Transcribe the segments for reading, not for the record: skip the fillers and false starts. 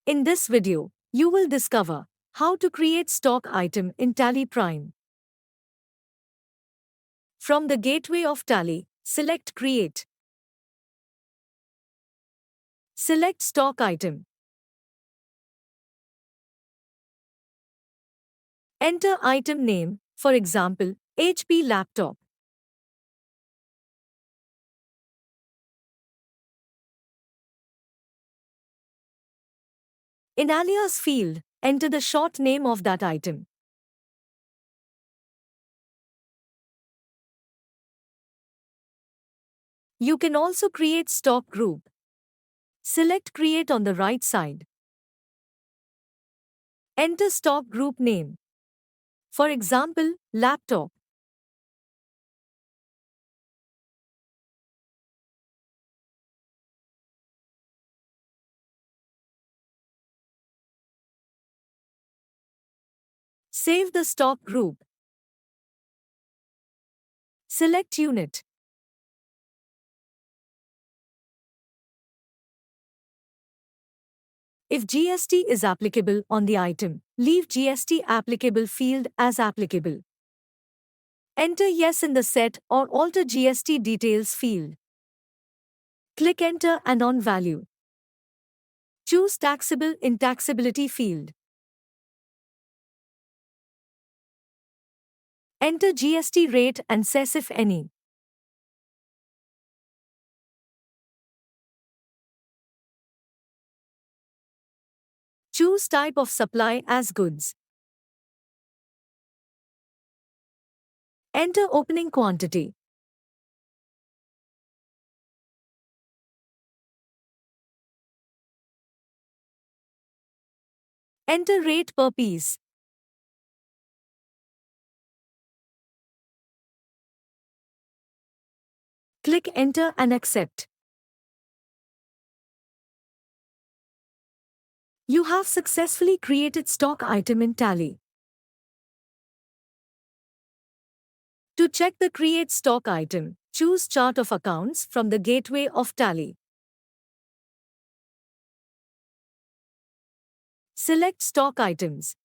In this video, you will discover how to create stock item in tallyprime. From the gateway of Tally, select Create. Select Stock Item. Enter item name, for example, HP laptop. In alias field, enter the short name of that item. You can also create stock group. Select Create on the right side. Enter stock group name. For example, laptop. Save the stock group. Select unit. If GST is applicable on the item, leave GST applicable field as applicable. Enter yes in the set or alter GST details field. Click Enter and on value. Choose taxable in taxability field. Enter GST rate and cess if any. Choose type of supply as goods. Enter opening quantity. Enter rate per piece. Click Enter and accept. You have successfully created stock item in Tally. To check the Create Stock Item, choose Chart of Accounts from the gateway of Tally. Select Stock Items.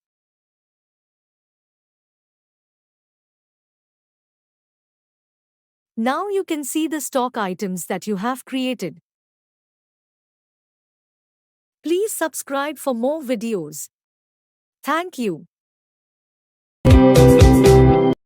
Now you can see the stock items that you have created. Please subscribe for more videos. Thank you.